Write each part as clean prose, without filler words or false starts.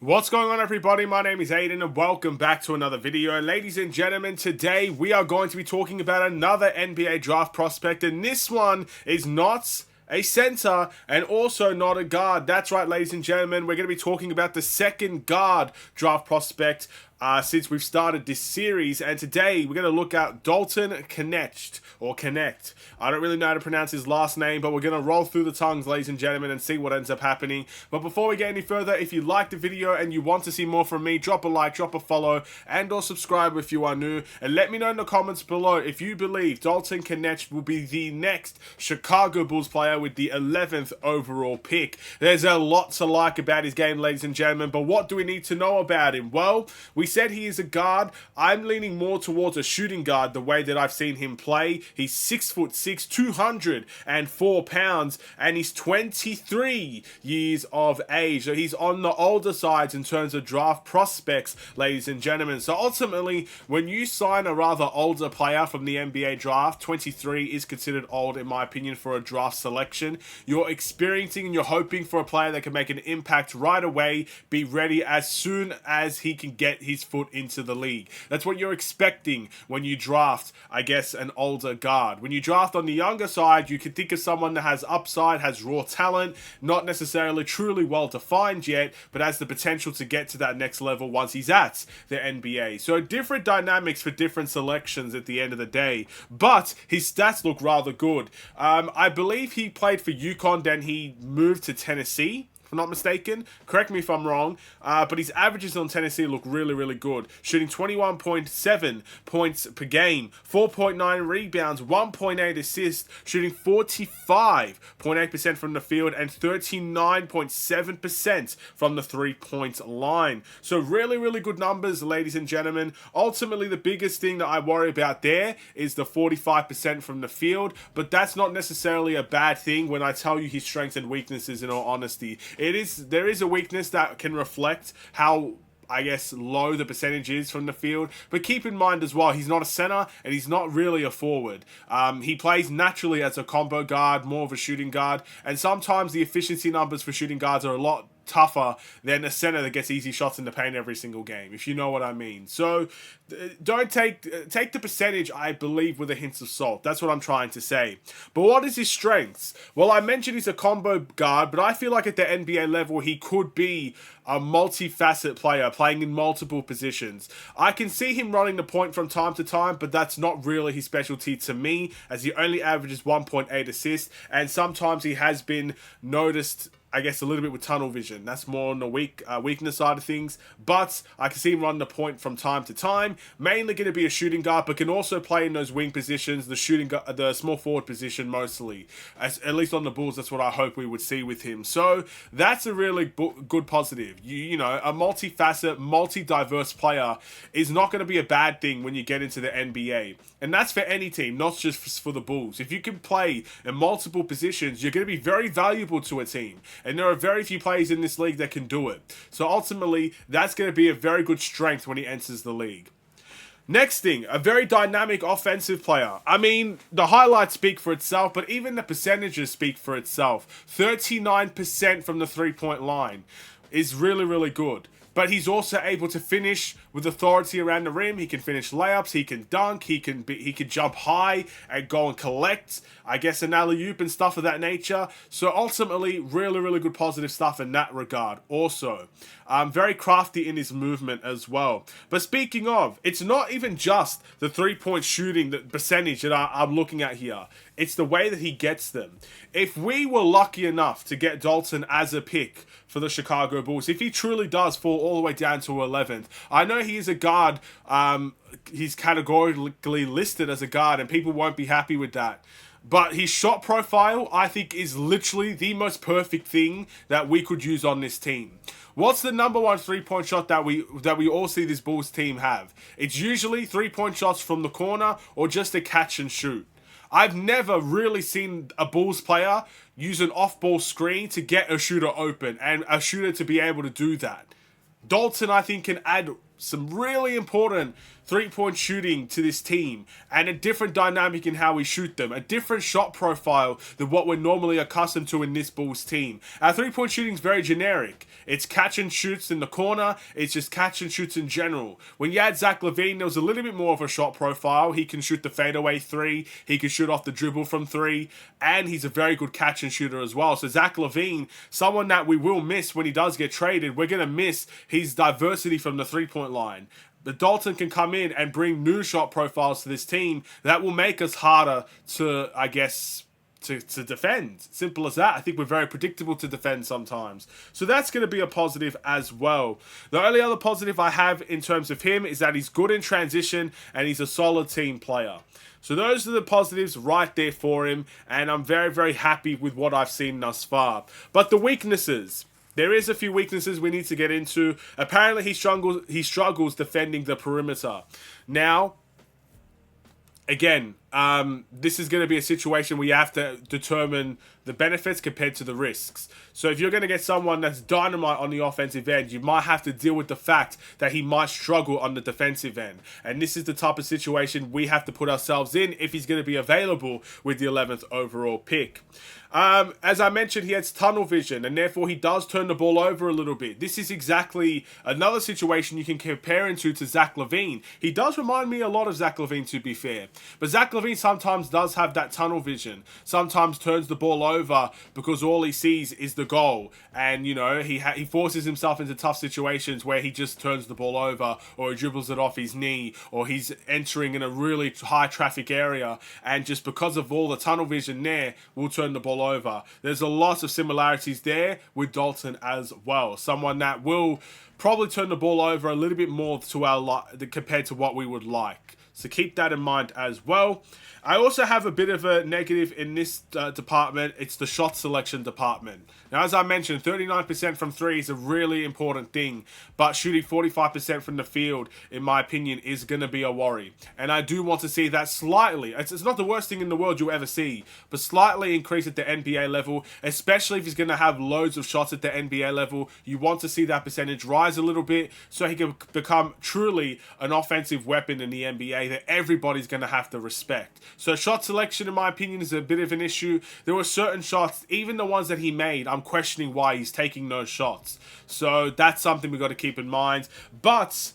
What's going on, everybody? My name is Aiden and welcome back to another video. Ladies and gentlemen, today we are going to be talking about another NBA draft prospect, and this one is not a center and also not a guard. That's right, ladies and gentlemen, we're going to be talking about the second guard draft prospect since we've started this series, and today we're going to look at Dalton Knecht, or Knecht. I don't really know how to pronounce his last name, but we're going to roll through the tongues, ladies and gentlemen, and see what ends up happening. But before we get any further, if you like the video and you want to see more from me, drop a like, drop a follow, and or subscribe if you are new, and let me know in the comments below if you believe Dalton Knecht will be the next Chicago Bulls player with the 11th overall pick. There's a lot to like about his game, ladies and gentlemen, but what do we need to know about him? Well, we said he is a guard. I'm leaning more towards a shooting guard the way that I've seen him play. He's 6'6", 204 pounds, and he's 23 years of age. So he's on the older sides in terms of draft prospects, ladies and gentlemen. So ultimately, when you sign a rather older player from the NBA draft, 23 is considered old in my opinion for a draft selection. You're experiencing and you're hoping for a player that can make an impact right away, be ready as soon as he can get his foot into the league. That's what you're expecting when you draft, I guess, an older guard. When you draft on the younger side, you can think of someone that has upside, has raw talent, not necessarily truly well defined yet, but has the potential to get to that next level once he's at the NBA. So different dynamics for different selections at the end of the day, but his stats look rather good. I believe he played for UConn, then he moved to Tennessee, if I'm not mistaken. Correct me if I'm wrong. But his averages on Tennessee look really, really good. Shooting 21.7 points per game, 4.9 rebounds, 1.8 assists, shooting 45.8% from the field and 39.7% from the three-point line. So really, really good numbers, ladies and gentlemen. Ultimately, the biggest thing that I worry about there is the 45% from the field, but that's not necessarily a bad thing when I tell you his strengths and weaknesses, in all honesty. There is a weakness that can reflect how, I guess, low the percentage is from the field. But keep in mind as well, he's not a center and he's not really a forward. He plays naturally as a combo guard, more of a shooting guard. And sometimes the efficiency numbers for shooting guards are a lot tougher than a center that gets easy shots in the paint every single game, if you know what I mean. So don't take the percentage, I believe, with a hint of salt. That's what I'm trying to say. But what is his strengths? Well, I mentioned he's a combo guard, but I feel like at the NBA level he could be a multifaceted player playing in multiple positions. I can see him running the point from time to time, but that's not really his specialty to me, as he only averages 1.8 assists, and sometimes he has been noticed, I guess, a little bit with tunnel vision. That's more on the weakness side of things. But I can see him run the point from time to time. Mainly going to be a shooting guard, but can also play in those wing positions, the small forward position mostly. At least on the Bulls, that's what I hope we would see with him. So that's a really good positive. You know, a multifaceted, multi-diverse player is not going to be a bad thing when you get into the NBA. And that's for any team, not just for the Bulls. If you can play in multiple positions, you're going to be very valuable to a team. And there are very few players in this league that can do it. So ultimately, that's going to be a very good strength when he enters the league. Next thing, a very dynamic offensive player. I mean, the highlights speak for itself, but even the percentages speak for itself. 39% from the three-point line is really, really good. But he's also able to finish with authority around the rim. He can finish layups, he can dunk, he can jump high and go and collect, I guess, an alley-oop and stuff of that nature. So ultimately, really, really good positive stuff in that regard. Also, very crafty in his movement as well. But speaking of, it's not even just the three-point shooting, the percentage that I'm looking at here. It's the way that he gets them. If we were lucky enough to get Dalton as a pick for the Chicago Bulls, if he truly does fall all the way down to 11th, I know he is a guard. He's categorically listed as a guard, and people won't be happy with that. But his shot profile, I think, is literally the most perfect thing that we could use on this team. What's the number one three-point shot that we all see this Bulls team have? It's usually three-point shots from the corner or just a catch and shoot. I've never really seen a Bulls player use an off-ball screen to get a shooter open and a shooter to be able to do that. Dalton, I think, can add some really important three-point shooting to this team and a different dynamic in how we shoot them, a different shot profile than what we're normally accustomed to in this Bulls team. Our three-point shooting is very generic. It's catch and shoots in the corner. It's just catch and shoots in general. When you add Zach LaVine, there was a little bit more of a shot profile. He can shoot the fadeaway three. He can shoot off the dribble from three. And he's a very good catch and shooter as well. So Zach LaVine, someone that we will miss when he does get traded. We're going to miss his diversity from the three-point line. But Dalton can come in and bring new shot profiles to this team that will make us harder to, I guess, to defend. Simple as that. I think we're very predictable to defend sometimes. So that's going to be a positive as well. The only other positive I have in terms of him is that he's good in transition and he's a solid team player. So those are the positives right there for him. And I'm very, very happy with what I've seen thus far. But the weaknesses. There is a few weaknesses we need to get into. Apparently, he struggles defending the perimeter. Now, again, this is going to be a situation where you have to determine the benefits compared to the risks. So if you're going to get someone that's dynamite on the offensive end, you might have to deal with the fact that he might struggle on the defensive end. And this is the type of situation we have to put ourselves in if he's going to be available with the 11th overall pick. As I mentioned, he has tunnel vision, and therefore he does turn the ball over a little bit. This is exactly another situation you can compare him to Zach LaVine. He does remind me a lot of Zach LaVine, to be fair. But Zach LaVine sometimes does have that tunnel vision. Sometimes turns the ball over because all he sees is the goal. And, you know, he forces himself into tough situations where he just turns the ball over, or he dribbles it off his knee, or he's entering in a really high traffic area. And just because of all the tunnel vision there, will turn the ball over. There's a lot of similarities there with Dalton as well. Someone that will probably turn the ball over a little bit more to our compared to what we would like. So keep that in mind as well. I also have a bit of a negative in this department. It's the shot selection department. Now, as I mentioned, 39% from three is a really important thing, but shooting 45% from the field, in my opinion, is going to be a worry. And I do want to see that slightly. It's not the worst thing in the world you'll ever see, but slightly increase at the NBA level, especially if he's going to have loads of shots at the NBA level. You want to see that percentage rise a little bit so he can become truly an offensive weapon in the NBA that everybody's going to have to respect. So shot selection, in my opinion, is a bit of an issue. There were certain shots, even the ones that he made, I'm questioning why he's taking those shots. So that's something we've got to keep in mind. But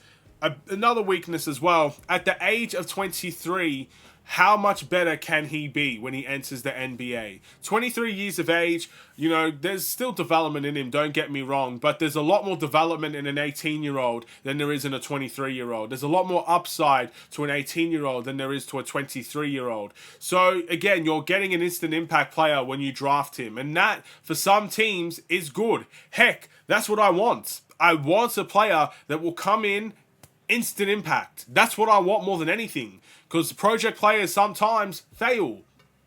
another weakness as well, at the age of 23, how much better can he be when he enters the NBA? 23 years of age, you know, there's still development in him, don't get me wrong, but there's a lot more development in an 18-year-old than there is in a 23-year-old. There's a lot more upside to an 18-year-old than there is to a 23-year-old. So, again, you're getting an instant impact player when you draft him, and that, for some teams, is good. Heck, that's what I want. I want a player that will come in, instant impact. That's what I want more than anything. Because project players sometimes fail.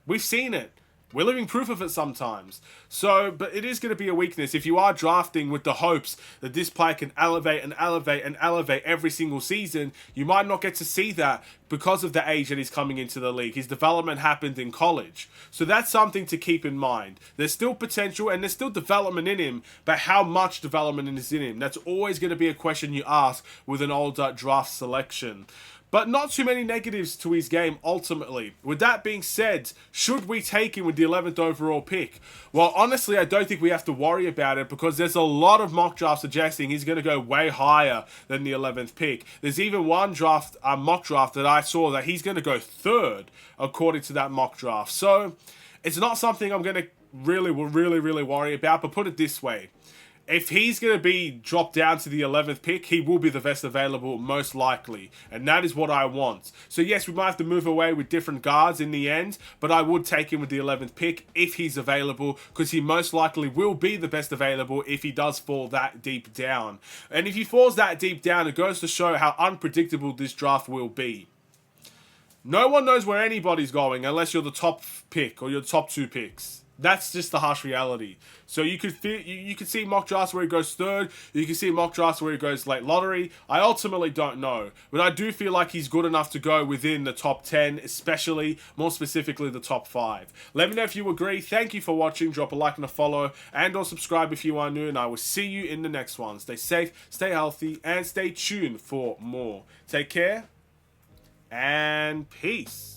We've seen it. We're living proof of it sometimes. So, but it is going to be a weakness. If you are drafting with the hopes that this player can elevate and elevate and elevate every single season, you might not get to see that because of the age that he's coming into the league. His development happened in college. So that's something to keep in mind. There's still potential and there's still development in him, but how much development is in him? That's always going to be a question you ask with an older draft selection. But not too many negatives to his game, ultimately. With that being said, should we take him with the 11th overall pick? Well, honestly, I don't think we have to worry about it because there's a lot of mock drafts suggesting he's going to go way higher than the 11th pick. There's even one mock draft that I saw that he's going to go third, according to that mock draft. So, it's not something I'm going to really worry about, but put it this way. If he's going to be dropped down to the 11th pick, he will be the best available, most likely. And that is what I want. So yes, we might have to move away with different guards in the end, but I would take him with the 11th pick if he's available, because he most likely will be the best available if he does fall that deep down. And if he falls that deep down, it goes to show how unpredictable this draft will be. No one knows where anybody's going unless you're the top pick or your top two picks. That's just the harsh reality. So you could see mock drafts where he goes third. You can see mock drafts where he goes late lottery. I ultimately don't know, but I do feel like he's good enough to go within the top 10, especially more specifically the top 5. Let me know if you agree. Thank you for watching. Drop a like and a follow, and or subscribe if you are new. And I will see you in the next one. Stay safe, stay healthy, and stay tuned for more. Take care and peace.